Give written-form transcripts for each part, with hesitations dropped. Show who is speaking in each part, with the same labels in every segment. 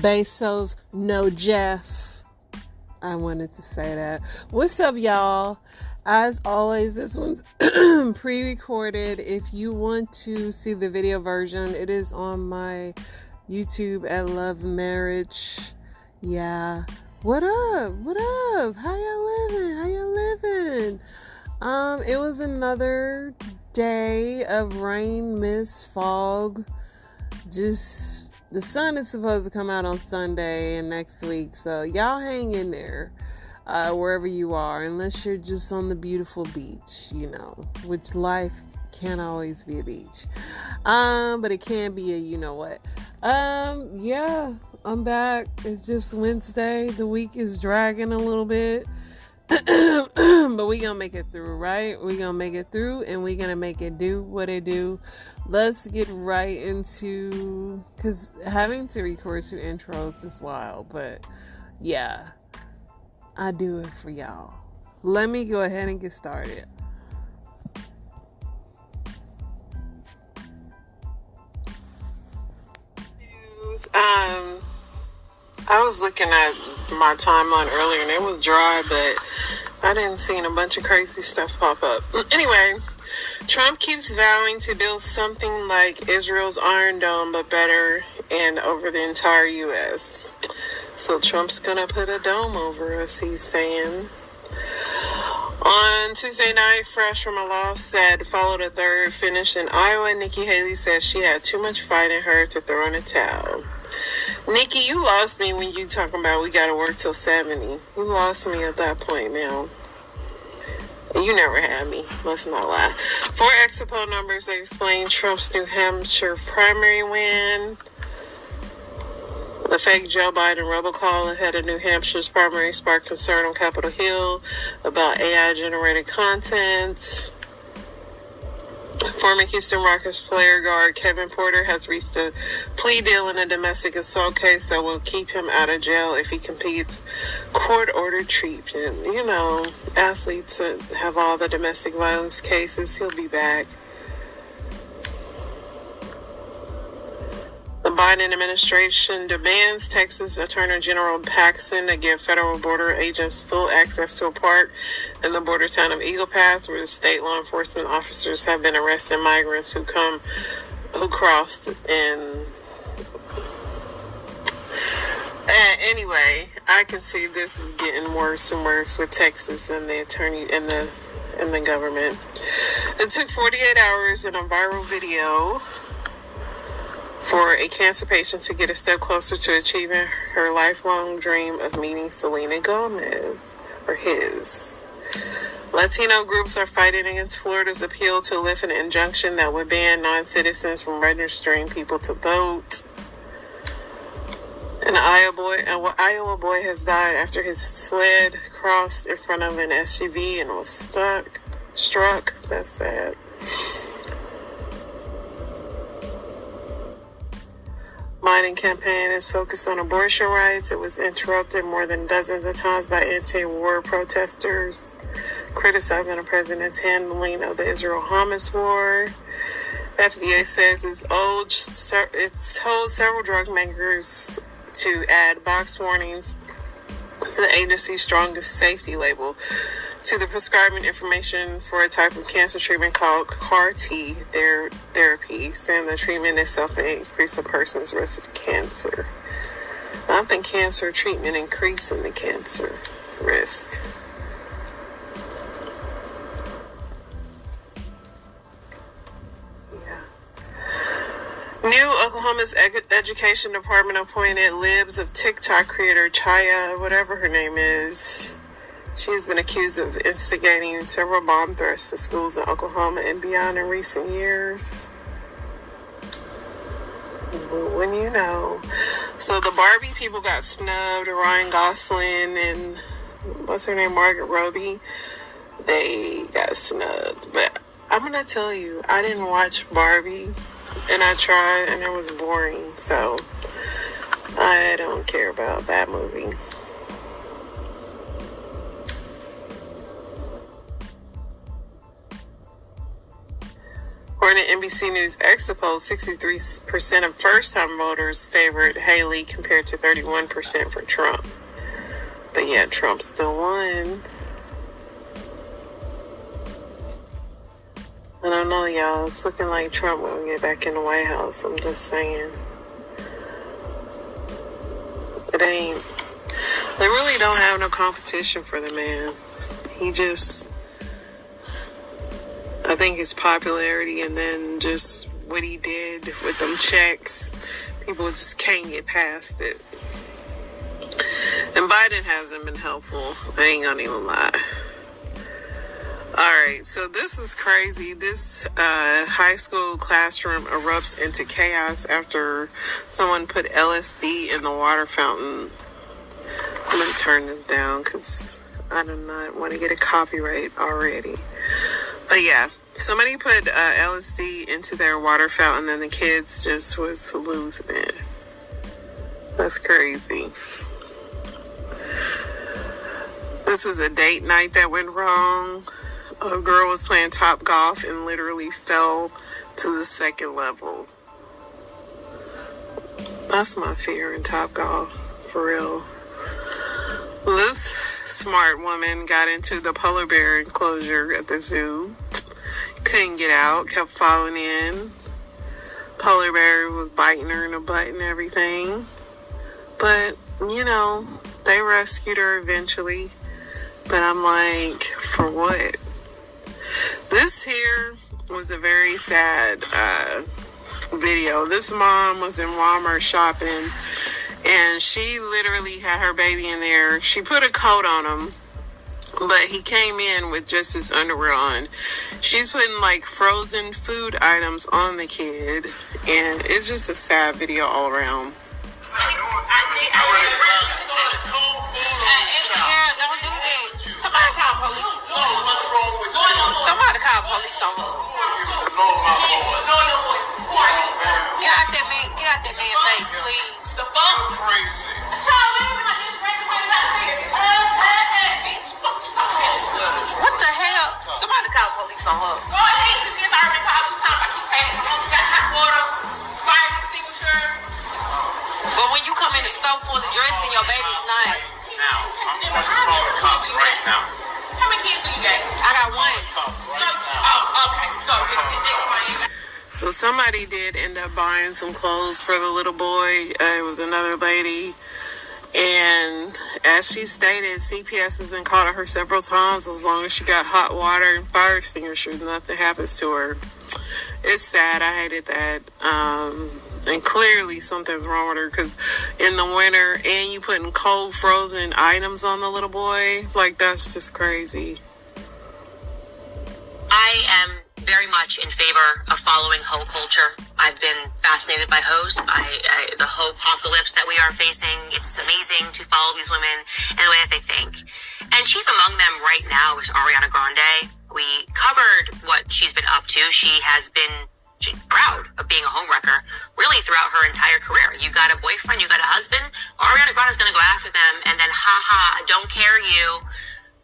Speaker 1: Bezos, no Jeff. I wanted to say that. What's up, y'all? As always, this one's pre-recorded. If you want to see the video version, it is on my YouTube at Love Marriage. Yeah. What up? What up? How y'all living? It was another day of rain, mist, fog. Just the sun is supposed to come out on Sunday and next week, so y'all hang in there wherever you are, unless you're just on the beautiful beach, which life can't always be a beach, but it can be a what. Yeah, I'm back. It's just Wednesday. The week is dragging a little bit. But we gonna make it through, right? We gonna make it through, and we gonna make it do what it do. Let's get right into, because having to record 2 intros is wild, but yeah, I do it for y'all. Let me go ahead and get started. I was looking at my timeline earlier and it was dry, but I didn't see a bunch of crazy stuff pop up. Anyway, Trump keeps vowing to build something like Israel's Iron Dome, but better and over the entire U.S. So Trump's gonna put a dome over us, he's saying. On Tuesday night, fresh from a loss that followed a third finish in Iowa, Nikki Haley said she had too much fight in her to throw in a towel. Nikki, you lost me when you talking about we gotta work till 70. You lost me at that point now. You never had me. Let's not lie. 4 exit poll numbers that explain Trump's New Hampshire primary win. The fake Joe Biden robocall ahead of New Hampshire's primary sparked concern on Capitol Hill about AI-generated content. Former Houston Rockets player guard Kevin Porter has reached a plea deal in a domestic assault case that will keep him out of jail if he competes court-ordered treatment. Athletes have all the domestic violence cases. He'll be back. The Biden administration demands Texas Attorney General Paxton to give federal border agents full access to a park in the border town of Eagle Pass, where the state law enforcement officers have been arresting migrants who crossed in. Anyway, I can see this is getting worse and worse with Texas and the attorney and the government. It took 48 hours in a viral video for a cancer patient to get a step closer to achieving her lifelong dream of meeting Selena Gomez, or his. Latino groups are fighting against Florida's appeal to lift an injunction that would ban non-citizens from registering people to vote. An Iowa boy has died after his sled crossed in front of an SUV and was struck. That's sad. Biden campaign is focused on abortion rights. It was interrupted more than dozens of times by anti-war protesters criticizing the president's handling of the Israel-Hamas war. FDA says it's told several drug makers to add box warnings to the agency's strongest safety label to the prescribing information for a type of cancer treatment called CAR T therapy, saying the treatment itself may increase a person's risk of cancer. I think cancer treatment increasing the cancer risk. Yeah. New Oklahoma's Education Department appointed libs of TikTok creator Chaya, whatever her name is. She has been accused of instigating several bomb threats to schools in Oklahoma and beyond in recent years. When you know. So the Barbie people got snubbed. Ryan Gosling and what's her name, Margaret Robbie. They got snubbed. But I'm going to tell you, I didn't watch Barbie. And I tried and it was boring. So I don't care about that movie. According to NBC News exit poll, 63% of first-time voters favored Haley compared to 31% for Trump. But yeah, Trump still won. I don't know, y'all. It's looking like Trump will get back in the White House. I'm just saying. It ain't. They really don't have no competition for the man. He just, I think his popularity and then just what he did with them checks, people just can't get past it. And Biden hasn't been helpful. I ain't gonna even lie. Alright, so this is crazy. This high school classroom erupts into chaos after someone put LSD in the water fountain. I'm going to turn this down because I do not want to get a copyright already. But yeah, somebody put LSD into their water fountain and the kids just was losing it. That's crazy. This is a date night that went wrong. A girl was playing top golf and literally fell to the second level. That's my fear in top golf, for real. This smart woman got into the polar bear enclosure at the zoo. Couldn't get out, kept falling in. Polar bear was biting her in the butt and everything. But, you know, they rescued her eventually. But I'm like, for what? This here was a very sad video. This mom was in Walmart shopping, and she literally had her baby in there. She put a coat on him, but he came in with just his underwear on. She's putting like frozen food items on the kid, and it's just a sad video all around.
Speaker 2: Somebody call police on her. Get out that man's face, please. The fuck? Crazy. What the hell? Somebody call police on her. Go ahead, I already called 2 times. I keep passing. You got hot water, fire extinguisher. But when you come in the store full of dressing your baby's name.
Speaker 3: Now, I'm going to call the cops right now.
Speaker 2: How many kids do you got? I got one.
Speaker 1: So somebody did end up buying some clothes for the little boy. It was another lady. And as she stated, CPS has been called to her several times. As long as she got hot water and fire extinguisher, nothing happens to her. It's sad. I hated that. And clearly something's wrong with her, because in the winter and you putting cold frozen items on the little boy, like, that's just crazy.
Speaker 4: I am very much in favor of following hoe culture. I've been fascinated by hoes, by the hoe apocalypse that we are facing. It's amazing to follow these women and the way that they think. And chief among them right now is Ariana Grande. We covered what she's been up to. She has been proud of being a homewrecker really throughout her entire career. You got a boyfriend, you got a husband, Ariana Grande is going to go after them, and then I don't care you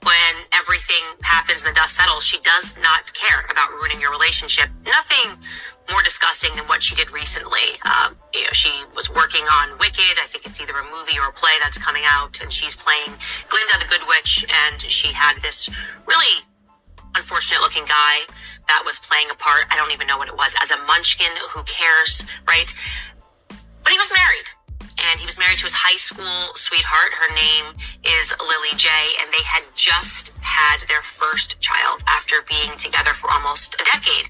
Speaker 4: when everything happens and the dust settles. She does not care about ruining your relationship. Nothing more disgusting than what she did recently. She was working on Wicked. I think it's either a movie or a play that's coming out, and she's playing Glinda the Good Witch, and she had this really unfortunate looking guy that was playing a part. I don't even know what it was. As a munchkin, who cares, right? But he was married. And he was married to his high school sweetheart. Her name is Lily J. And they had just had their first child after being together for almost a decade.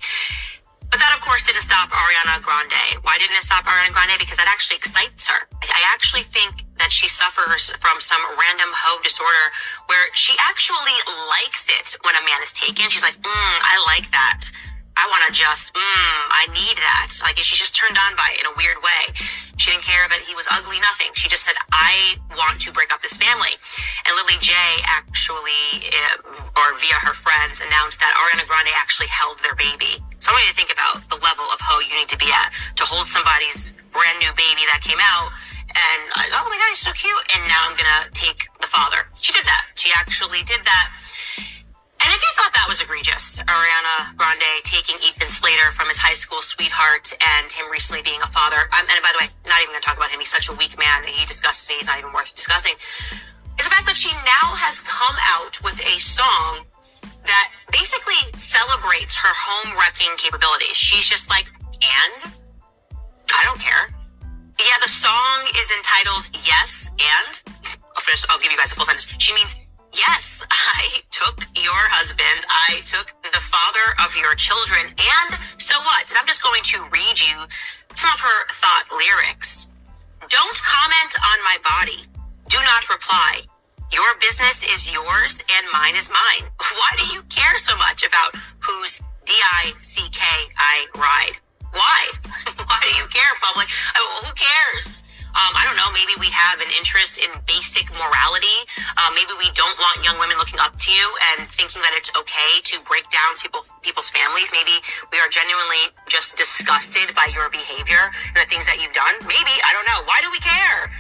Speaker 4: But that, of course, didn't stop Ariana Grande. Why didn't it stop Ariana Grande? Because that actually excites her. I actually think that she suffers from some random hoe disorder where she actually likes it when a man is taken. She's like, I like that. I want to just, I need that. Like, she's just turned on by it in a weird way. She didn't care that he was ugly, nothing. She just said, I want to break up this family. And Lily J actually, or via her friends, announced that Ariana Grande actually held their baby. So I want you to think about the level of hoe you need to be at to hold somebody's brand new baby that came out and, oh my God, he's so cute. And now I'm going to take the father. She did that. She actually did that. And if you thought that was egregious, Ariana Grande taking taking Ethan Slater from his high school sweetheart and him recently being a father. And by the way, not even going to talk about him. He's such a weak man. He disgusts me. He's not even worth discussing. Is the fact that she now has come out with a song that basically celebrates her home wrecking capabilities. She's just like, and I don't care. Yeah, the song is entitled Yes, and I'll give you guys a full sentence. She means, yes, I took your husband. I took the father of your children. And so what? And I'm just going to read you some of her thought lyrics. Don't comment on my body. Do not reply. Your business is yours and mine is mine. Why do you care so much about whose DICK I ride? Why? Why do you care, public? Who cares? I don't know, maybe we have an interest in basic morality. Maybe we don't want young women looking up to you and thinking that it's okay to break down people's families. Maybe we are genuinely just disgusted by your behavior and the things that you've done. Maybe, I don't know. Why do we care?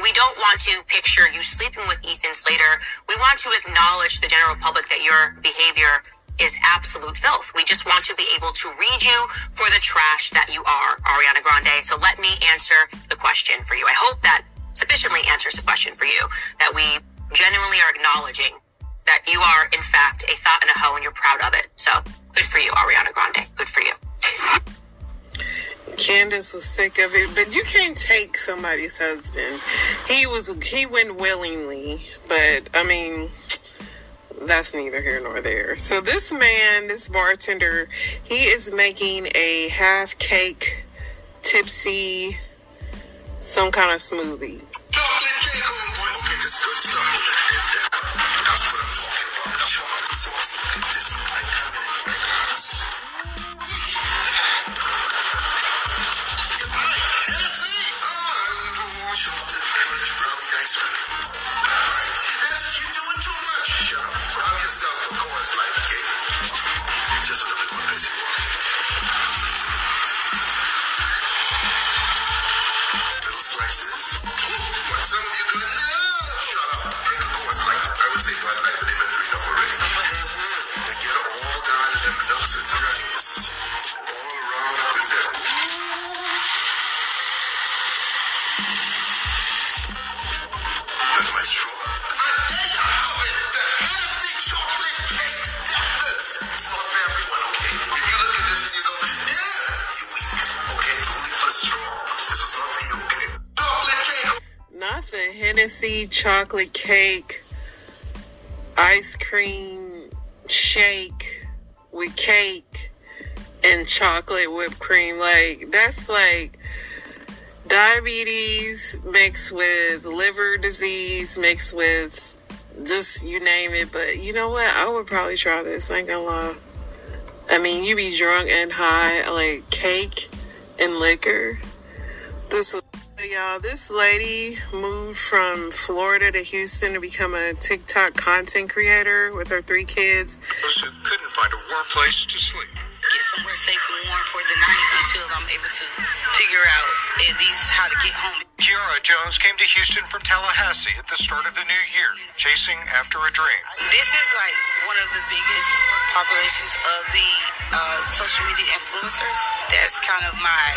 Speaker 4: We don't want to picture you sleeping with Ethan Slater. We want to acknowledge the general public that your behavior is absolute filth. We just want to be able to read you for the trash that you are, Ariana Grande. So let me answer the question for you. I hope that sufficiently answers the question for you, that we genuinely are acknowledging that you are, in fact, a thought and a hoe and you're proud of it. So good for you, Ariana Grande. Good for you.
Speaker 1: Candace was sick of it, but you can't take somebody's husband. He went willingly, but I mean, that's neither here nor there. So this man, this bartender, he is making a half cake, tipsy, some kind of smoothie. Not the Hennessy chocolate cake, ice cream shake with cake and chocolate whipped cream. Like, that's like diabetes mixed with liver disease mixed with just you name it. But you know what? I would probably try this. I ain't gonna lie. I mean, you be drunk and high, like cake and liquor. This lady moved from Florida to Houston to become a TikTok content creator with her 3 kids.
Speaker 3: Those who couldn't find a warm place to sleep.
Speaker 5: Get somewhere safe and warm for the night until I'm able to figure out at least how to get home.
Speaker 3: Kiara Jones came to Houston from Tallahassee at the start of the new year, chasing after a dream.
Speaker 5: This is like one of the biggest populations of the social media influencers. That's kind of my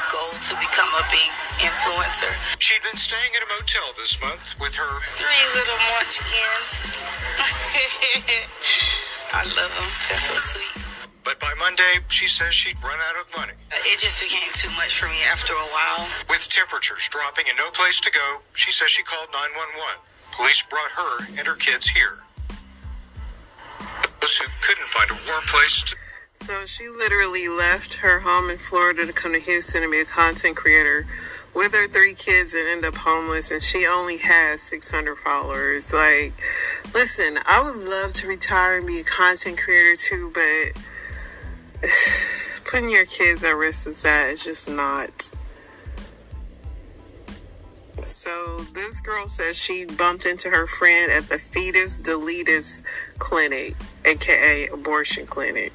Speaker 5: goal, to become a big influencer.
Speaker 3: She'd been staying in a motel this month with her
Speaker 5: 3 little munchkins. I love them. They're so sweet.
Speaker 3: But by Monday, she says she'd run out of money.
Speaker 5: It just became too much for me after a while.
Speaker 3: With temperatures dropping and no place to go, she says she called 911. Police brought her and her kids here. Those who couldn't find a warm place to...
Speaker 1: So she literally left her home in Florida to come to Houston and be a content creator with her 3 kids and end up homeless, and she only has 600 followers. Like, listen, I would love to retire and be a content creator too, but putting your kids at risk is that it's just not. So this girl says she bumped into her friend at the fetus deletus clinic, aka abortion clinic.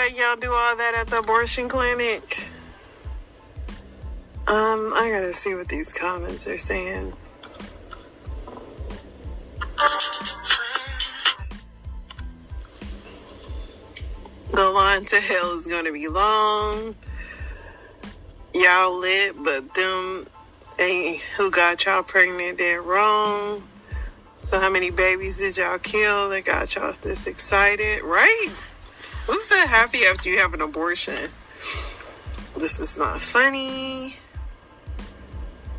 Speaker 1: let y'all do all that at the abortion clinic? I gotta see what these comments are saying. The line to hell is gonna be long. Y'all lit, but them ain't who got y'all pregnant dead wrong. So how many babies did y'all kill that got y'all this excited, right? Who's that happy after you have an abortion? This is not funny.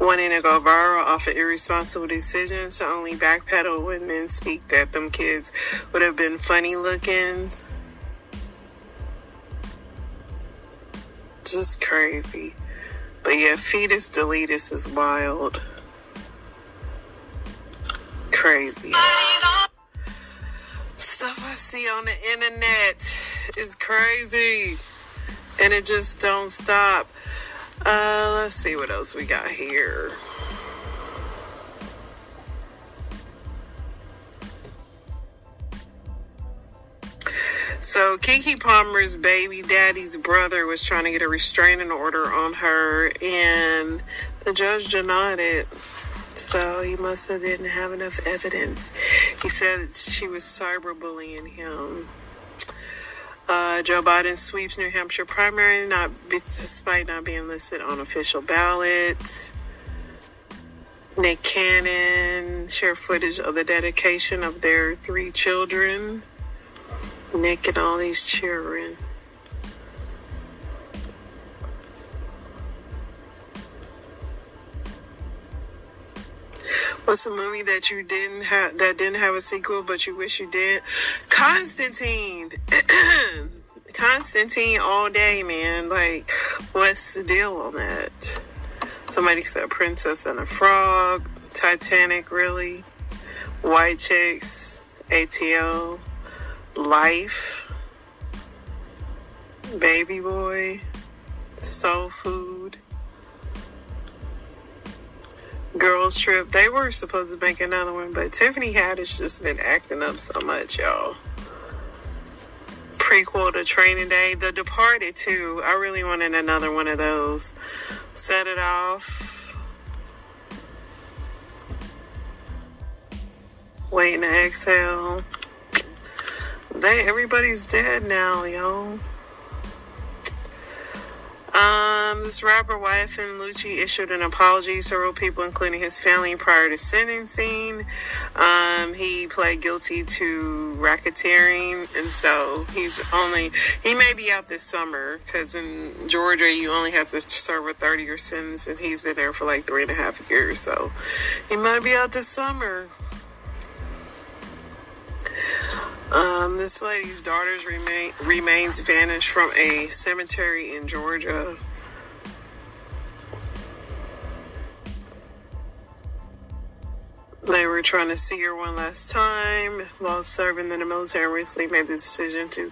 Speaker 1: Wanting to go viral off of irresponsible decisions to only backpedal when men speak that them kids would have been funny looking. Just crazy. But yeah, fetus deletus is wild. Crazy. Stuff I see on the internet is crazy. And it just don't stop. Let's see what else we got here. So Keke Palmer's baby daddy's brother was trying to get a restraining order on her, and the judge denied it. So he must have didn't have enough evidence. He said she was cyberbullying him. Joe Biden sweeps New Hampshire primary despite not being listed on official ballot. Nick Cannon shared footage of the dedication of their 3 children. Nick and all these children. What's a movie that you didn't have a sequel but you wish you did? Constantine. Constantine all day, man. Like, what's the deal on that? Somebody said Princess and a Frog, Titanic, really? White Chicks, ATL, Life, Baby Boy, Soul Food, Girls Trip. They were supposed to make another one, but Tiffany Haddish just been acting up so much, y'all. Prequel to Training Day. The Departed, too. I really wanted another one of those. Set It Off. Waiting to Exhale. Everybody's dead now, y'all. This rapper YFN Lucci issued an apology to several people, including his family, prior to sentencing. He pled guilty to racketeering, and so he may be out this summer, because in Georgia you only have to serve a 30-year sentence, and he's been there for like 3.5 years, so he might be out this summer. This lady's daughter's remains vanished from a cemetery in Georgia. They were trying to see her one last time while serving in the military, and recently made the decision to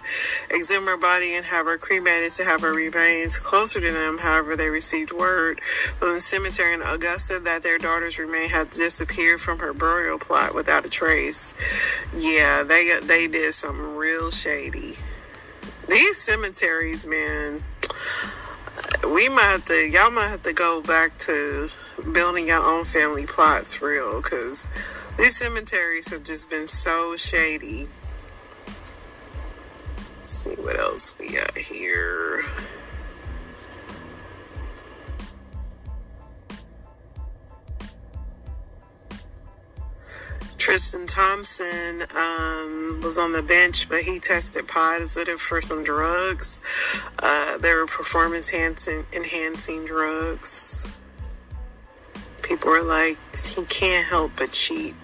Speaker 1: exhume her body and have her cremated to have her remains closer to them. However, they received word from the cemetery in Augusta that their daughter's remains had disappeared from her burial plot without a trace. Yeah, they did something real shady. These cemeteries, man, y'all might have to go back to building your own family plots for real, because these cemeteries have just been so shady. Let's see what else we got here. Tristan Thompson was on the bench, but he tested positive for some drugs. They were performance-enhancing drugs. People were like, he can't help but cheat.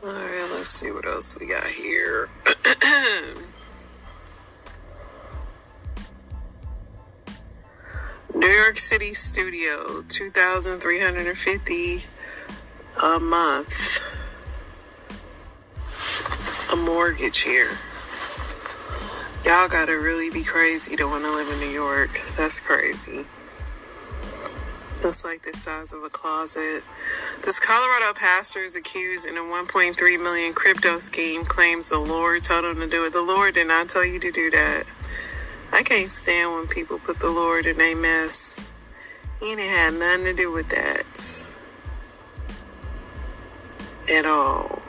Speaker 1: Alright, let's see what else we got here. New York City studio, $2,350 a month. A mortgage here. Y'all gotta really be crazy to want to live in New York. That's crazy. That's like the size of a closet. This Colorado pastor is accused in a $1.3 million crypto scheme, claims the Lord told him to do it. The Lord did not tell you to do that. I can't stand when people put the Lord in a mess. He didn't have nothing to do with that. At all.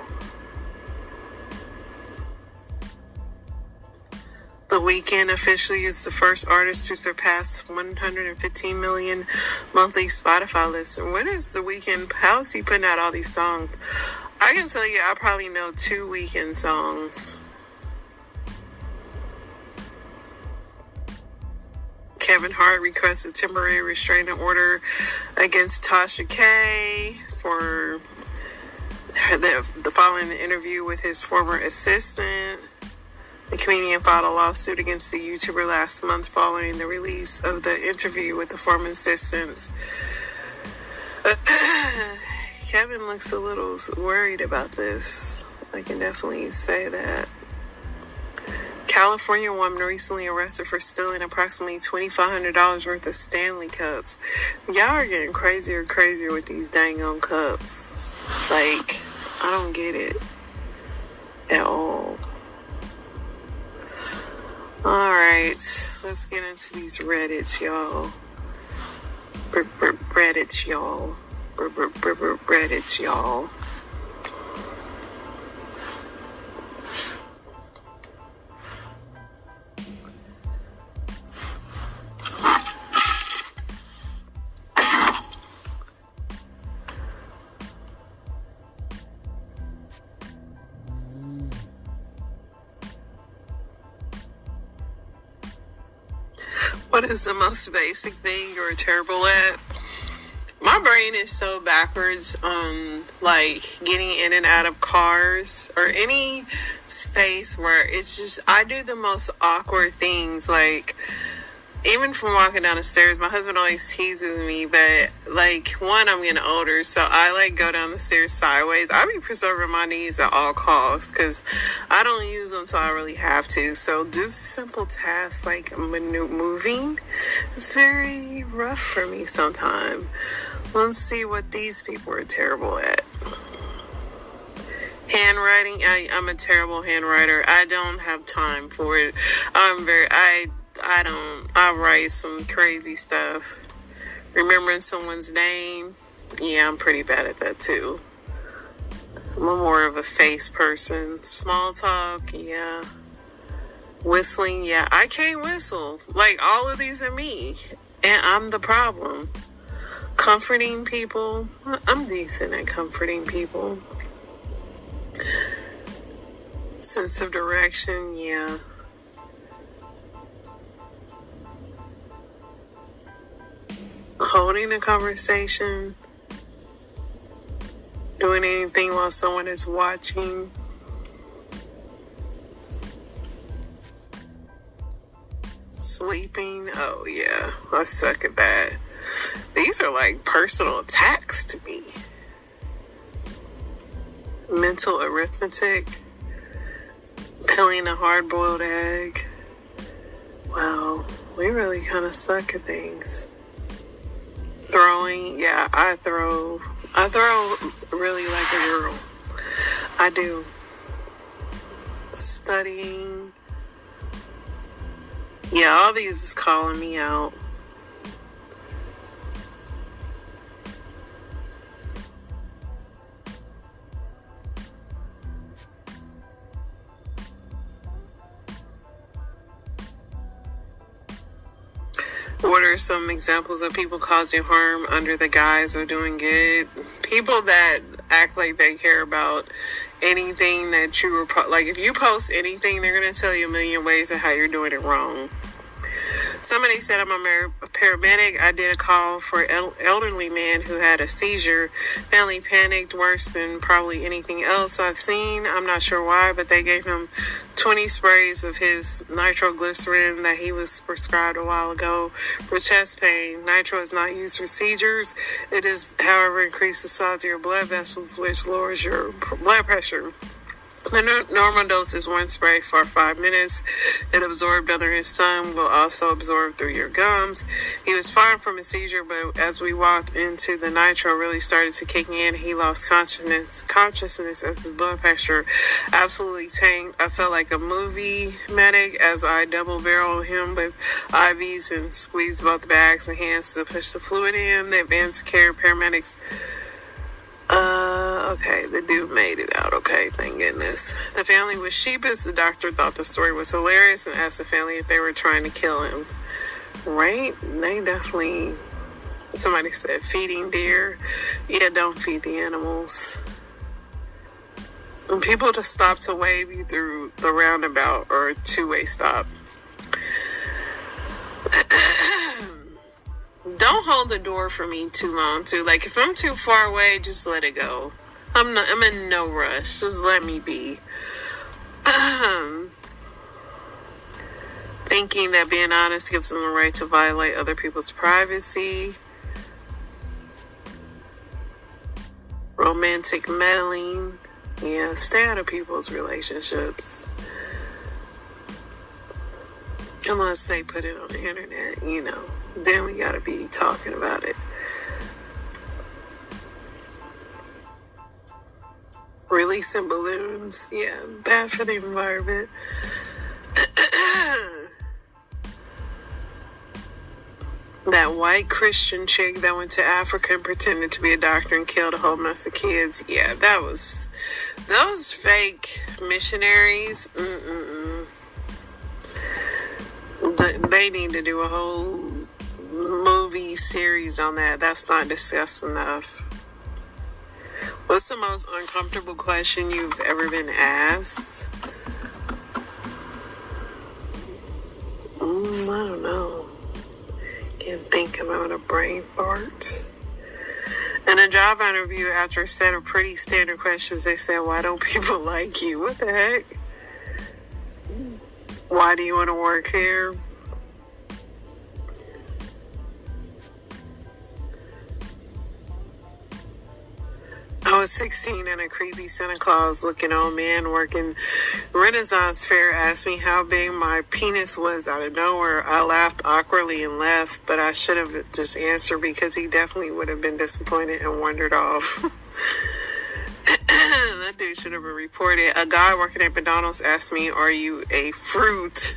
Speaker 1: The Weeknd officially is the first artist to surpass 115 million monthly Spotify listen. What is The Weeknd? How is he putting out all these songs? I can tell you, I probably know 2 Weeknd songs. Kevin Hart requested temporary restraining order against Tasha K for the following the interview with his former assistant. The comedian filed a lawsuit against the YouTuber last month following the release of the interview with the former assistants. Kevin looks a little worried about this. I can definitely say that. California woman recently arrested for stealing approximately $2,500 worth of Stanley cups. Y'all are getting crazier and crazier with these dang on cups. Like, I don't get it at all. Alright, let's get into these Reddits, y'all. Reddits, y'all. Reddits, y'all. What is the most basic thing you're terrible at? My brain is so backwards on like getting in and out of cars or any space where it's just, I do the most awkward things. Like, even from walking down the stairs, my husband always teases me, but like, one, I'm getting older, so I like go down the stairs sideways. I be preserving my knees at all costs because I don't use them till I really have to. So just simple tasks like moving is very rough for me sometimes. Let's see what these people are terrible at. Handwriting, I'm a terrible handwriter. I don't have time for it. I write some crazy stuff. Remembering someone's name, yeah, I'm pretty bad at that too. I'm more of a face person. Small talk, yeah. Whistling, yeah, I can't whistle. Like, all of these are me, and I'm the problem. Comforting people, I'm decent at comforting people. Sense of direction, yeah. Holding a conversation, doing anything while someone is watching. Sleeping, oh yeah, I suck at that. These are like personal attacks to me. Mental arithmetic, peeling a hard-boiled egg. Wow, we really kind of suck at things. Throwing, yeah, I throw really like a girl. I do. Studying. Yeah, all these is calling me out. What are some examples of people causing harm under the guise of doing good? People that act like they care about anything that you were, like if you post anything, they're going to tell you a million ways of how you're doing it wrong. Somebody said I'm a paramedic. I did a call for an elderly man who had a seizure. Family panicked worse than probably anything else I've seen. I'm not sure why, but they gave him 20 sprays of his nitroglycerin that he was prescribed a while ago for chest pain. Nitro is not used for seizures. It is, however, increase the size of your blood vessels, which lowers your blood pressure. The normal dose is 1 spray for 5 minutes. It absorbed under his tongue, will also absorb through your gums. He was fine from a seizure, but as we walked into the nitro really started to kick in, he lost consciousness as his blood pressure absolutely tanked. I felt like a movie medic as I double barreled him with IVs and squeezed both bags and hands to push the fluid in. The advanced care paramedics okay, the dude made it out. Okay, thank goodness. The family was sheepish. The doctor thought the story was hilarious and asked the family if they were trying to kill him. Right? They definitely, somebody said feeding deer. Yeah, don't feed the animals. And people just stop to wave you through the roundabout or a two-way stop. Don't hold the door for me too long, too. Like, if I'm too far away, just let it go. I'm in no rush. Just let me be. Thinking that being honest gives them the right to violate other people's privacy. Romantic meddling. Yeah, stay out of people's relationships. Unless they put it on the internet, you know. Then we gotta be talking about it. Releasing balloons, yeah, bad for the environment. That white Christian chick that went to Africa and pretended to be a doctor and killed a whole mess of kids. Yeah, those fake missionaries. They need to do a whole movie series on that. That's not discussed enough. What's the most uncomfortable question you've ever been asked? I don't know. Can't think about a brain fart. In a job interview, after a set of pretty standard questions, they said, "Why don't people like you?" What the heck? Why do you want to work here? I was 16 and a creepy Santa Claus looking old man working Renaissance fair asked me how big my penis was out of nowhere. I laughed awkwardly and left, but I should have just answered because he definitely would have been disappointed and wandered off. That dude should have been reported. A guy working at McDonald's asked me, "Are you a fruit?"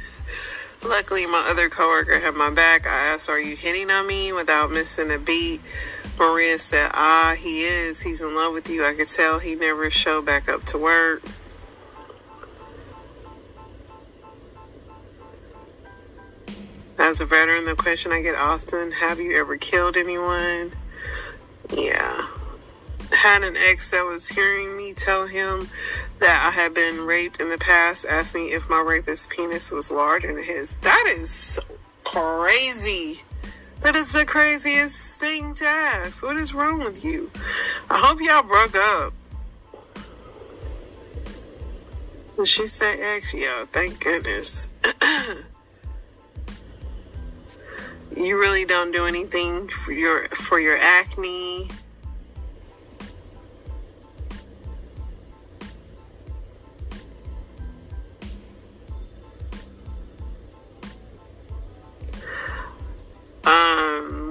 Speaker 1: Luckily, my other coworker had my back. I asked, "Are you hitting on me?" Without missing a beat, Maria said, he is. He's in love with you. I could tell he never showed back up to work. As a veteran, the question I get often, have you ever killed anyone? Yeah. Had an ex that was hearing me tell him that I had been raped in the past, asked me if my rapist's penis was larger than his. That is crazy. That is the craziest thing to ask. What is wrong with you? I hope y'all broke up. Did she say ex? Yeah, thank goodness. You really don't do anything for your acne.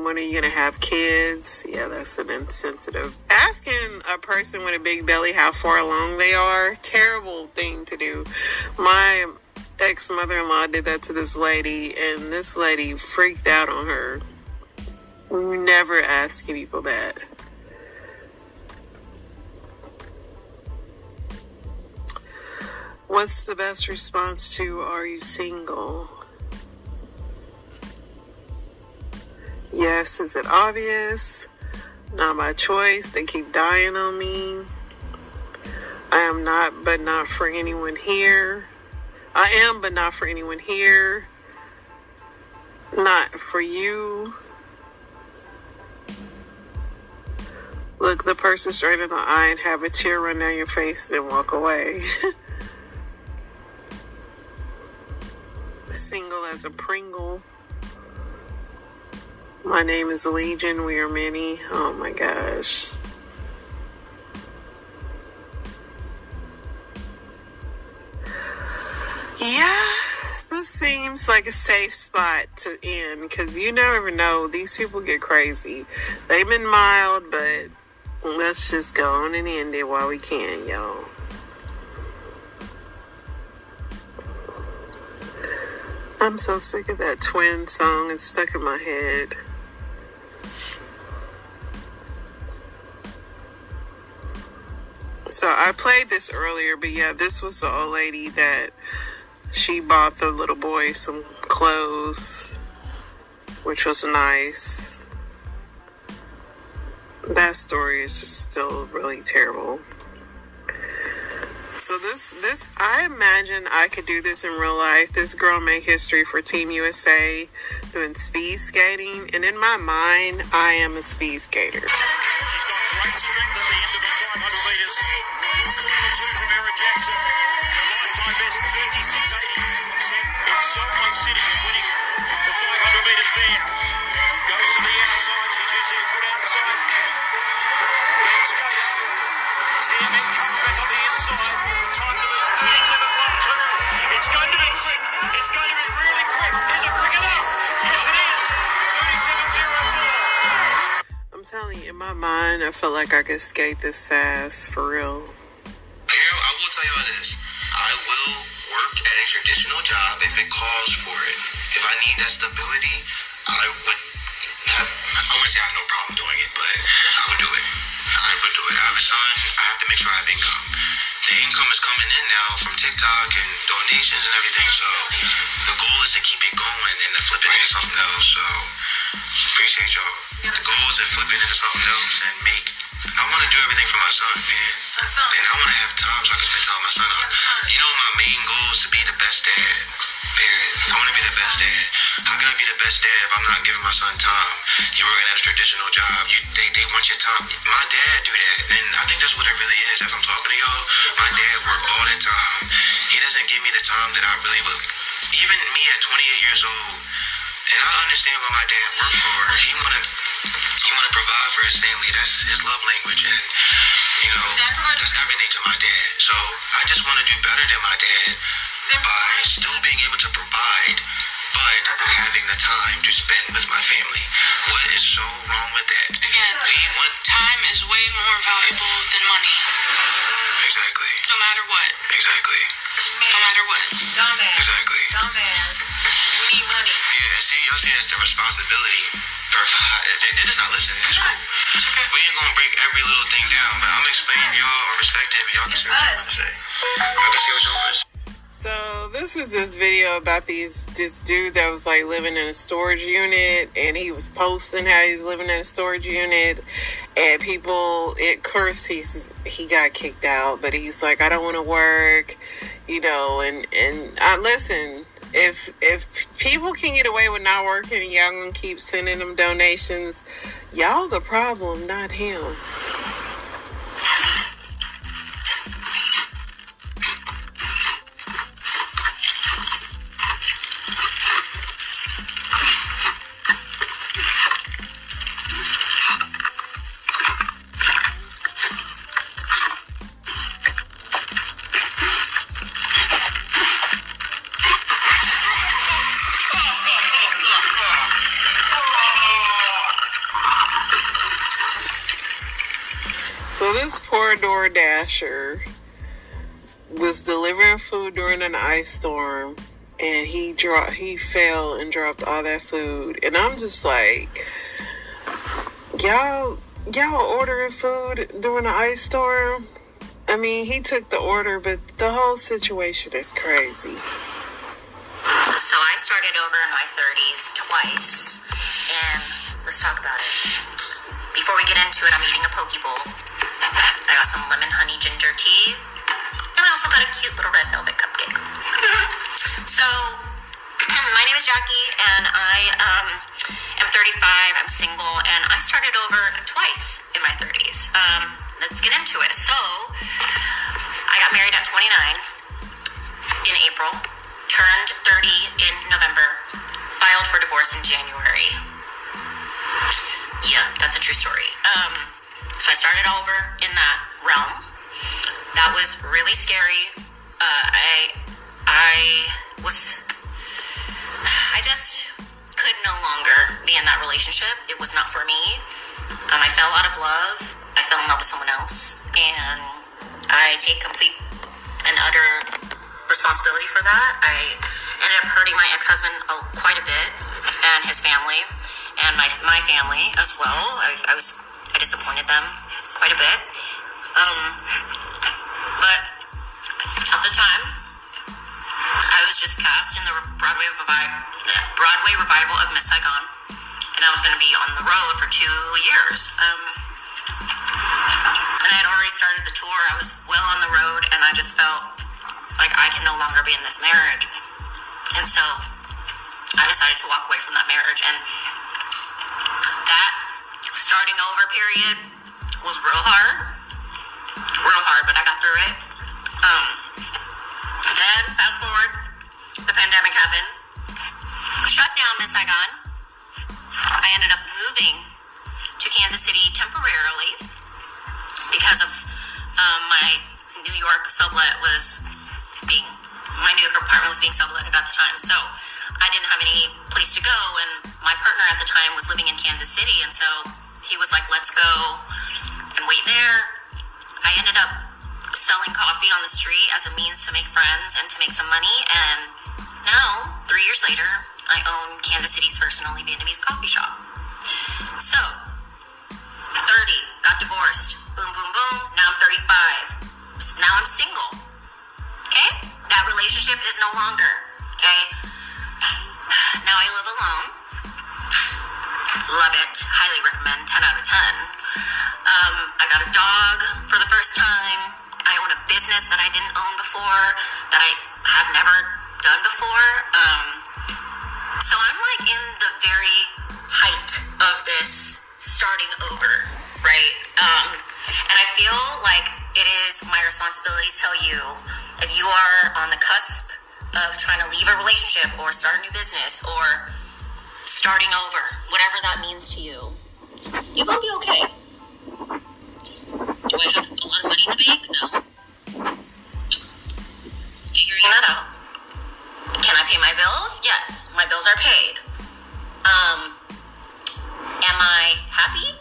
Speaker 1: When are you gonna have kids? Yeah, that's an insensitive. Asking a person with a big belly how far along they are, terrible thing to do. My ex-mother-in-law did that to this lady, and this lady freaked out on her. Never ask people that. What's the best response to, "Are you single?" Yes, is it obvious? Not my choice. They keep dying on me. I am not, but not for anyone here. I am, but not for anyone here. Not for you. Look the person straight in the eye and have a tear run down your face, then walk away. Single as a Pringle. My name is Legion. We are many. Oh my gosh. Yeah, this seems like a safe spot to end because you never know. These people get crazy. They've been mild, but let's just go on and end it while we can, y'all. I'm so sick of that Twin song. It's stuck in my head. So I played this earlier, but yeah, this was the old lady that she bought the little boy some clothes, which was nice. That story is just still really terrible. So this, I imagine I could do this in real life. This girl made history for Team USA doing speed skating. And in my mind, I am a speed skater.
Speaker 3: She's got great strength at the end of the 500 metres. Two from Erin Jackson. Her lifetime best 36.80. Set in Salt Lake City and winning the 500 metres there. Goes to the outside. She's using it good outside. Let's go. Zierman comes back on the inside. Time to beat 37.12. It's going to be quick. It's going to be really quick. Is it quick enough? Yes, it is. 37.04.
Speaker 1: I'm telling you, in my mind, I feel like I could skate this fast, for real.
Speaker 6: I will tell you all this. I will work at a traditional job if it calls for it. If I need that stability, I wouldn't say I have no problem doing it, but I would do it. I would do it. I have a son. I have to make sure I have income. The income is coming in now from TikTok and donations and everything, so the goal is to keep it going and to flip it into something else, so appreciate y'all. The goal is to flip it into something else and I want to do everything for my son, man. And I want to have time so I can spend time with my son. You know, my main goal is to be the best dad, period. I want to be the best dad. How can I be the best dad if I'm not giving my son time? You're working at a traditional job. They want your time. My dad do that, and I think that's what it really is. As I'm talking to y'all, my dad work all the time. He doesn't give me the time that I really would. Even me at 28 years old, and I understand why my dad worked hard. He wanna provide for his family. That's his love language, and you know that's everything to my dad. So I just want to do better than my dad by still being able to provide, but having the time to spend with my family. What is so wrong with that?
Speaker 5: Again, time is way more valuable than money.
Speaker 6: Exactly.
Speaker 5: No matter what.
Speaker 6: Exactly.
Speaker 5: No matter what.
Speaker 2: Dumbass.
Speaker 6: Exactly.
Speaker 2: Dumbass. We need money.
Speaker 6: Yeah, see, y'all see that's the responsibility. They're just not listening. It's cool.
Speaker 5: It's okay.
Speaker 6: We ain't gonna break every little thing down, but I'm explaining y'all are respective and y'all can say what y'all want to say. Y'all can say what y'all want to say.
Speaker 1: So this is this video about this dude that was like living in a storage unit, and he was posting how he's living in a storage unit, and people, at course he got kicked out, but he's like, I don't want to work, you know, and listen, if people can get away with not working and y'all gonna keep sending them donations, y'all the problem, not him. So this poor DoorDasher was delivering food during an ice storm, and he fell and dropped all that food. And I'm just like, y'all ordering food during an ice storm? I mean, he took the order, but the whole situation is crazy.
Speaker 4: So I started over in my 30s twice, and let's talk about it. Before we get into it, I'm eating a poke bowl. I got some lemon honey ginger tea, and I also got a cute little red velvet cupcake. So, my name is Jackie, and I am 35, I'm single, and I started over twice in my 30s. Let's get into it. So, I got married at 29 in April, turned 30 in November, filed for divorce in January. Yeah, that's a true story. So I started over in that realm. That was really scary. I I just could no longer be in that relationship. It was not for me. I fell out of love. I fell in love with someone else, and I take complete and utter responsibility for that. I ended up hurting my ex-husband quite a bit, and his family, and my family as well. I disappointed them quite a bit. But at the time, I was just cast in the Broadway revival of Miss Saigon, and I was going to be on the road for 2 years. And I had already started the tour. I was well on the road, and I just felt like I can no longer be in this marriage. And so I decided to walk away from that marriage. And that starting over period was real hard, but I got through it. Then fast forward, the pandemic happened, shut down Miss Saigon. I ended up moving to Kansas City temporarily because of my New York sublet my New York apartment was being subletted at the time. So I didn't have any place to go, and my partner at the time was living in Kansas City, and so he was like, let's go and wait there. I ended up selling coffee on the street as a means to make friends and to make some money, and now, 3 years later, I own Kansas City's first and only Vietnamese coffee shop. So, 30, got divorced, boom, boom, boom, now I'm 35. Now I'm single, okay? That relationship is no longer, okay? Now I live alone. Love it, highly recommend, 10 out of 10. I got a dog for the first time. I own a business that I didn't own before, that I have never done before. So I'm like in the very height of this starting over, right? And I feel like it is my responsibility to tell you, if you are on the cusp of trying to leave a relationship or start a new business or starting over, whatever that means to you, you're gonna be okay. Do I have a lot of money in the bank? No. Figuring that out. Can I pay my bills? Yes, my bills are paid. Am I happy?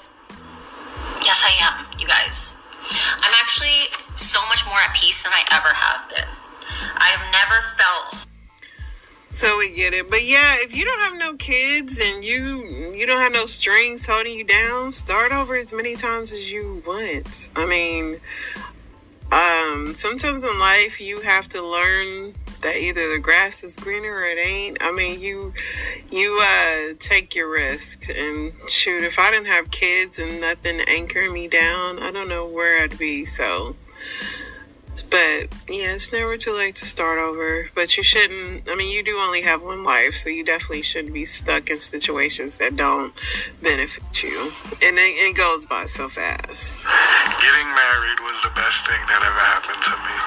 Speaker 4: Yes, I am, you guys. I'm actually so much more at peace than I ever have been. I have never felt...
Speaker 1: So we get it. But yeah, if you don't have no kids and you don't have no strings holding you down, start over as many times as you want. I mean, sometimes in life you have to learn that either the grass is greener or it ain't. I mean, you take your risk. And shoot, if I didn't have kids and nothing anchoring me down, I don't know where I'd be. So, but yeah, it's never too late to start over. But you shouldn't, I mean, you do only have one life, so you definitely shouldn't be stuck in situations that don't benefit you. And it goes by so fast.
Speaker 7: Getting married was the best thing that ever happened to me.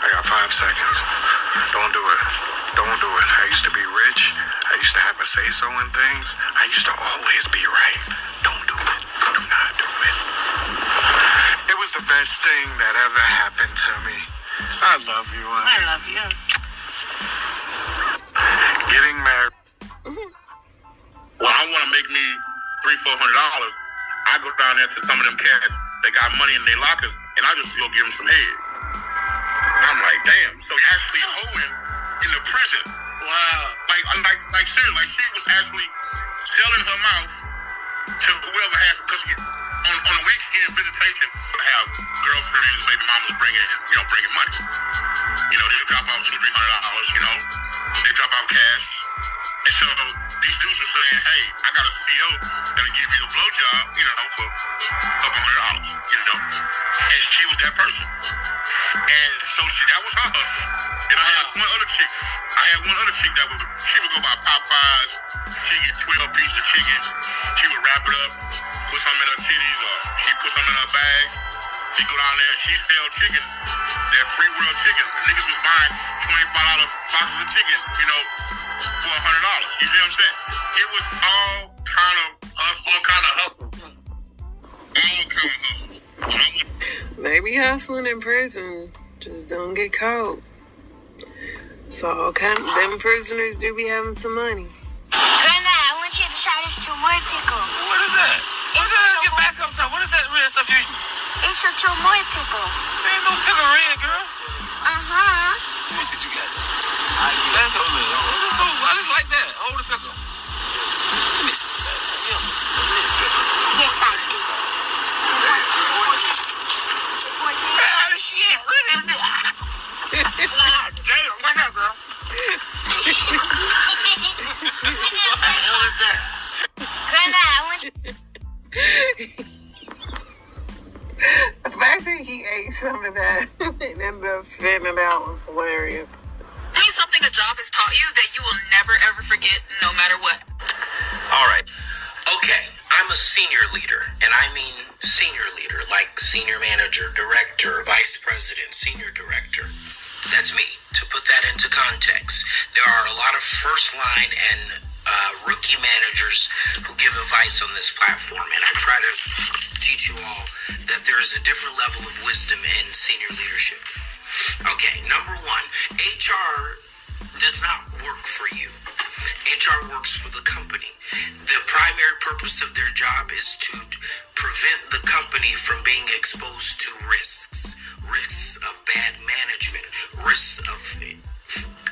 Speaker 7: I got 5 seconds. Don't do it. Don't do it. I used to be rich. I used to have a say-so in things. I used to always be right. Don't do it. Do not do it. It was the best thing that ever happened to me. I love you, honey.
Speaker 4: I love you.
Speaker 7: Getting married.
Speaker 8: Well, I want to make me $300-400. I go down there to some of them cats that got money in their lockers, and I just go give them some head. And I'm like, damn. So you're actually hoeing in the prison. Wow. Like seriously, like she was actually selling her mouth to whoever has, because on the weekend visitation, I have girlfriends, baby mamas bringing money. You know, they drop off $200-300. You know, they drop off cash. And so these dudes are saying, hey, I got a CO that'll give you a blowjob, you know, for $200, you know. And she was that person. And so that was her husband. And I had one other chick that she would go by Popeyes. She'd get 12 pieces of chicken. She would wrap it up, put some in her titties, or she'd put some in her bag. She'd go down there and she'd sell chicken, that free world chicken. Niggas was buying $25 boxes of chicken, you know, for $100. You see what I'm saying? It was all kind of hustle.
Speaker 1: They be hustling in prison. Just don't get caught. So them prisoners do be having some money.
Speaker 9: Grandma, I want you to try this chamoy pickle.
Speaker 3: What is that? What's that? Get back up, son. What is that red stuff you eating?
Speaker 9: It's a chamoy pickle.
Speaker 3: There ain't no pickle red, girl.
Speaker 9: Uh-huh.
Speaker 3: Let me see what you got there. Let's go, man. So, I just like that. Hold the pickle. Let me see what that is. You don't put too much pickle.
Speaker 9: Yes, I do.
Speaker 3: Ah, shit. Look at that. Ah, damn. What's up, girl? What the hell is that?
Speaker 9: Grandma, I want you...
Speaker 1: The fact that he ate some of that and ended up spitting it out was hilarious.
Speaker 2: Name something a job has taught you that you will never ever forget, no matter what.
Speaker 10: All right. Okay. I'm a senior leader, and I mean senior leader, like senior manager, director, vice president, senior director. That's me. To put that into context, there are a lot of first line and rookie managers who give advice on this platform, and I try to teach you all that there is a different level of wisdom in senior leadership. Okay, number one, HR does not work for you. HR works for the company. The primary purpose of their job is to prevent the company from being exposed to risks of bad management, risks of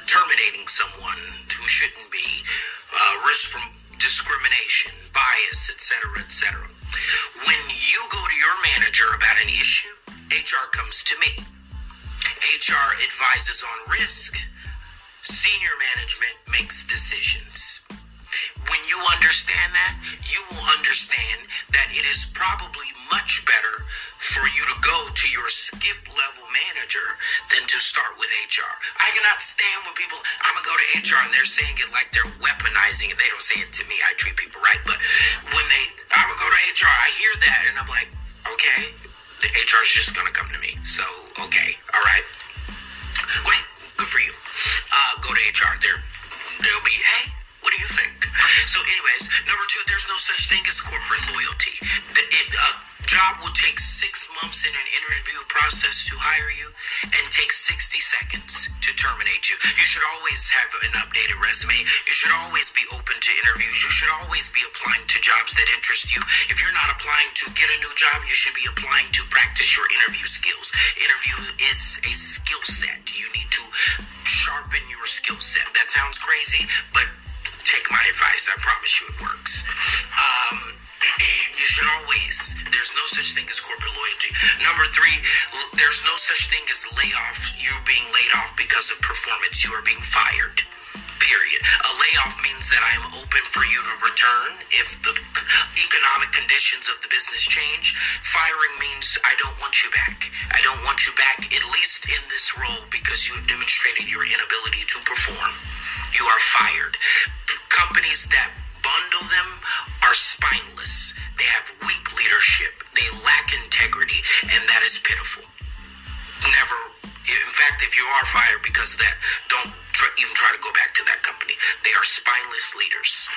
Speaker 10: terminating someone who shouldn't be, risks from discrimination, bias, etc., etc. When you go to your manager about an issue, HR comes to me. HR advises on risk. Senior management makes decisions. When you understand that, you will understand that it is probably much better for you to go to your skip level manager than to start with HR. I cannot stand when people, I'm going to go to HR and they're saying it like they're weaponizing it. They don't say it to me. I treat people right. But when I'm going to go to HR, I hear that and I'm like, okay, the HR is just going to come to me. So, okay, all right. Great, good for you. Go to HR. They'll be, hey, what do you think? So anyways, number two, there's no such thing as corporate loyalty. A job will take 6 months in an interview process to hire you and take 60 seconds to terminate you. You should always have an updated resume. You should always be open to interviews. You should always be applying to jobs that interest you. If you're not applying to get a new job, you should be applying to practice your interview skills. Interview is a skill set. You need to sharpen your skill set. That sounds crazy, but take my advice. I promise you it works. You should always, there's no such thing as corporate loyalty. Number three, there's no such thing as layoff. You're being laid off because of performance. You are being fired. Period. A layoff means that I am open for you to return if the economic conditions of the business change. Firing means I don't want you back. I don't want you back, at least in this role, because you have demonstrated your inability to perform. You are fired. Companies that bundle them are spineless. They have weak leadership. They lack integrity, and that is pitiful. Never. In fact, if you are fired because of that, don't even try to go back to that company. They are spineless leaders.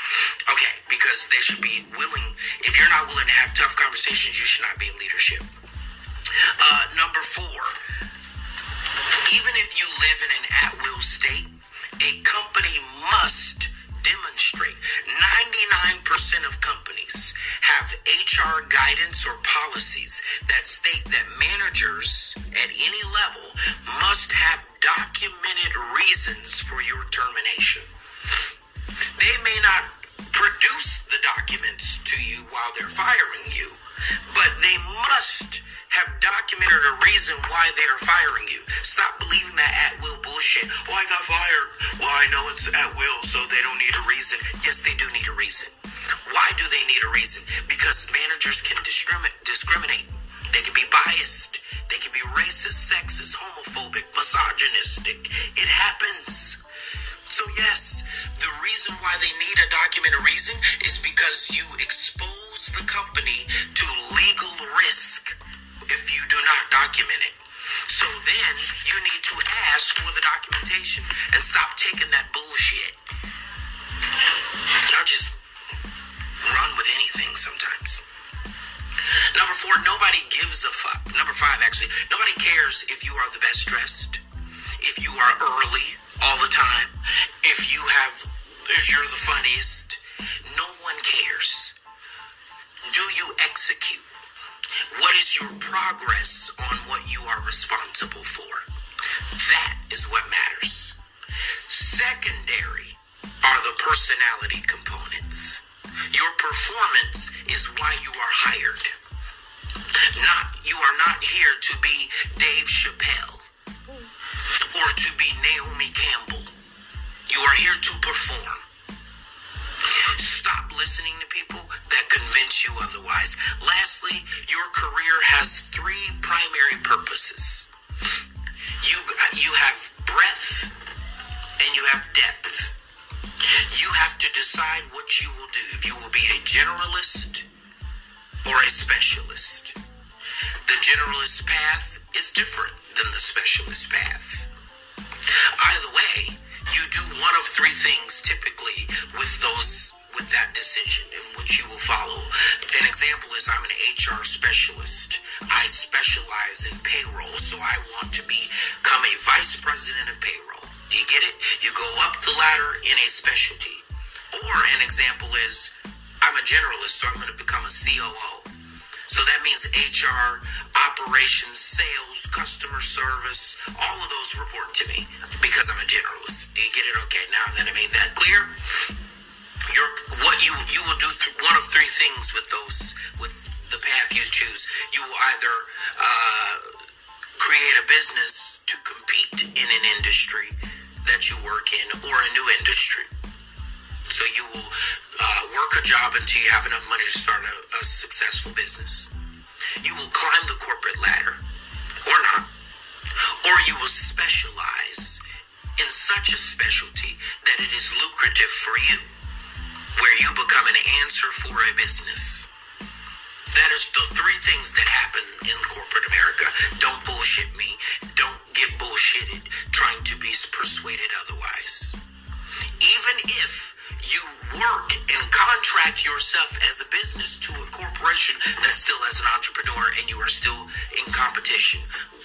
Speaker 10: Okay, because they should be willing. If you're not willing to have tough conversations, you should not be in leadership. Number four, even if you live in an at-will state, a company must demonstrate. 99% of companies have HR guidance or policies that state that managers at any level must have documented reasons for your termination. They may not produce the documents to you while they're firing you, but they must have documented a reason why they are firing you. Stop believing that at-will bullshit. Oh, I got fired. Well, I know it's at-will, so they don't need a reason. Yes, they do need a reason. Why do they need a reason? Because managers can discriminate. They can be biased. They can be racist, sexist, homophobic, misogynistic. It happens. So yes, the reason why they need a documented reason is because you expose the company to legal risk if you do not document it. So then you need to ask for the documentation and stop taking that bullshit. Y'all just run with anything sometimes. Number 4, nobody gives a fuck. Number 5, actually, nobody cares if you are the best dressed, if you are early all the time, if you're the funniest. No one cares. Do you execute? What is your progress on what you are responsible for? That is what matters. Secondary are the personality components. Your performance is why you are hired. You are not here to be Dave Chappelle or to be Naomi Campbell. You are here to perform. Stop listening to people that convince you otherwise. Lastly, your career has 3 primary purposes. You have breadth and you have depth. You have to decide what you will do. If you will be a generalist or a specialist. The generalist path is different than the specialist path. Either way, you do one of 3 things typically with that decision in which you will follow. An example is I'm an HR specialist. I specialize in payroll, so I want to become a vice president of payroll. You get it? You go up the ladder in a specialty. Or an example is I'm a generalist, so I'm going to become a COO. So that means HR, operations, sales, customer service, all of those report to me because I'm a generalist. Do you get it? Okay, now that I made that clear, you will do one of 3 things with the path you choose. You will either create a business to compete in an industry that you work in or a new industry. So you will work a job until you have enough money to start a successful business. You will climb the corporate ladder, or not. Or you will specialize in such a specialty that it is lucrative for you, where you become an answer for a business. That is the 3 things that happen in corporate America. Don't bullshit me. Don't get bullshitted trying to be persuaded otherwise. Even if you work and contract yourself as a business to a corporation that still has an entrepreneur and you are still in competition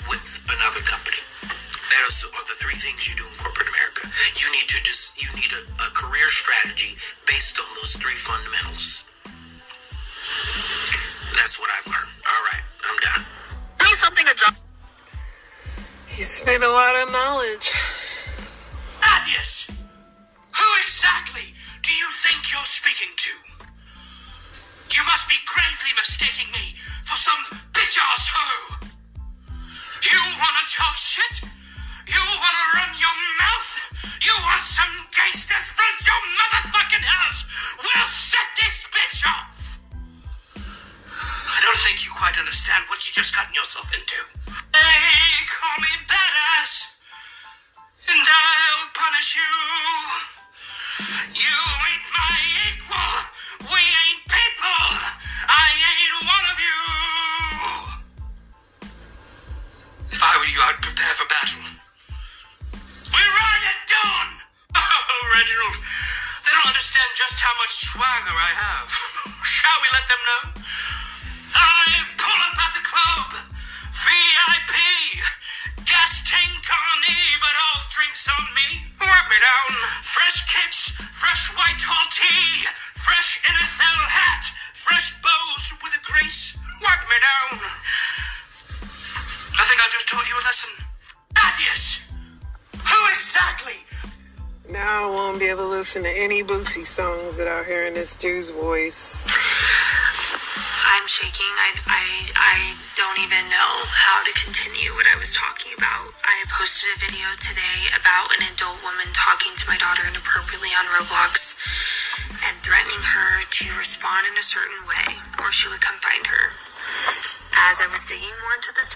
Speaker 10: with another company. That are the 3 things you do in corporate America. You need a career strategy based on those 3 fundamentals. That's what I've learned. All right, I'm done.
Speaker 2: Tell me something a job.
Speaker 1: He spent a lot of knowledge.
Speaker 10: Thaddeus, who exactly do you think you're speaking to? You must be gravely mistaking me for some bitch-ass hoe. You wanna talk shit? You wanna run your mouth? You want some gangsters front your motherfucking house? We'll set this bitch off. I don't think you quite understand what you just gotten yourself into. They call me badass, and I'll punish you. You ain't my equal. We ain't people. I ain't one of you. If I were you, I'd prepare for battle. We ride at dawn. Oh, Reginald, they don't understand just how much swagger I have. Shall we let them know? I pull up at the club, VIP, gas tank on me, but all drinks on me. Wipe me down. Fresh kicks, fresh white hot tea, fresh NFL hat, fresh bows with a grace. Wipe me down. I think I just taught you a lesson. Thaddeus, who exactly?
Speaker 1: Now I won't be able to listen to any Boosie songs without hearing this dude's voice.
Speaker 4: I'm shaking. I don't even know how to continue what I was talking about. I posted a video today about an adult woman talking to my daughter inappropriately on Roblox and threatening her to respond in a certain way or she would come find her. As I was digging more into this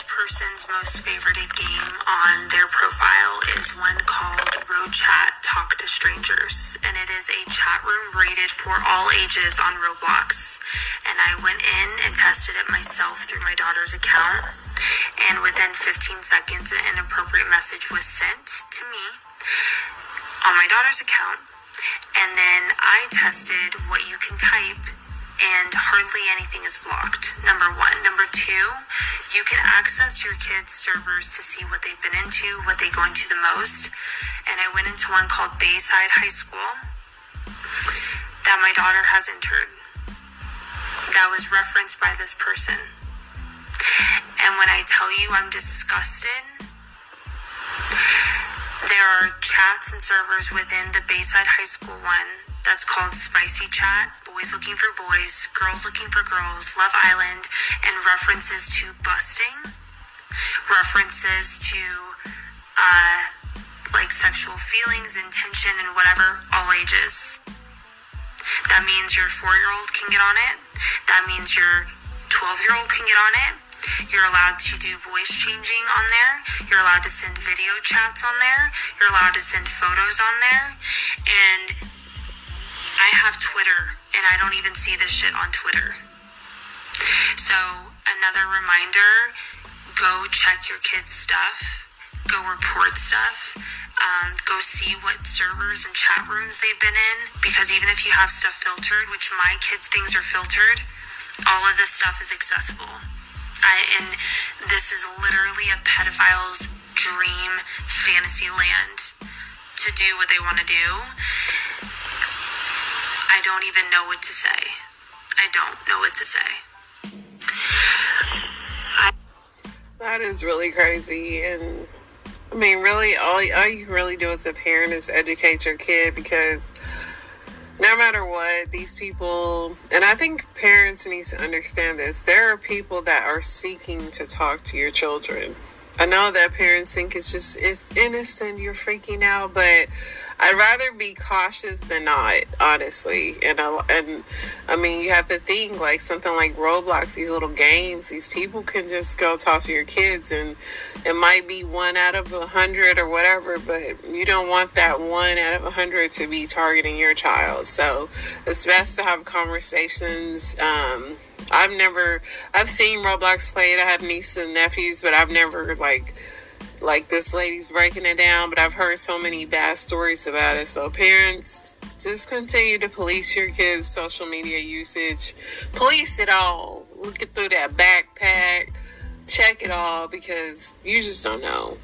Speaker 4: person's most favorited game on their profile is one called Road Chat Talk to Strangers, and it is a chat room rated for all ages on Roblox. And I went in and tested it myself through my daughter's account, and within 15 seconds an inappropriate message was sent to me on my daughter's account, And then I tested what you can type, and hardly anything is blocked. Number one. Number two, you can access your kids' servers to see what they've been into, what they go into the most. And I went into one called Bayside High School that my daughter has entered. That was referenced by this person. And when I tell you I'm disgusted, there are chats and servers within the Bayside High School one that's called Spicy Chat, Boys Looking for Boys, Girls Looking for Girls, Love Island, and references to busting, references to, like sexual feelings, intention, and whatever, all ages. That means your 4-year-old can get on it. That means your 12-year-old can get on it. You're allowed to do voice changing on there. You're allowed to send video chats on there. You're allowed to send photos on there. And I have Twitter, and I don't even see this shit on Twitter. So, another reminder, go check your kids' stuff. Go report stuff. Go see what servers and chat rooms they've been in. Because even if you have stuff filtered, which my kids' things are filtered, all of this stuff is accessible. And this is literally a pedophile's dream fantasy land to do what they want to do. I don't even know what to say. I don't know what to say.
Speaker 1: That is really crazy. And I mean, really, all you can really do as a parent is educate your kid, because no matter what, these people, and I think parents need to understand this, there are people that are seeking to talk to your children. I know that parents think it's innocent, you're freaking out, but I'd rather be cautious than not, honestly. And I mean, you have to think, like something like Roblox, these little games, these people can just go talk to your kids, and it might be 1 out of 100 or whatever, but you don't want that 1 out of 100 to be targeting your child. So it's best to have conversations. I've seen Roblox played. I have nieces and nephews, but I've never like this lady's breaking it down, but I've heard so many bad stories about it. So parents, just continue to police your kids' social media usage. Police it all. Look it through that backpack. Check it all, because you just don't know.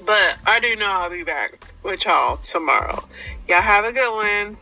Speaker 1: But I do know I'll be back with y'all tomorrow. Y'all have a good one.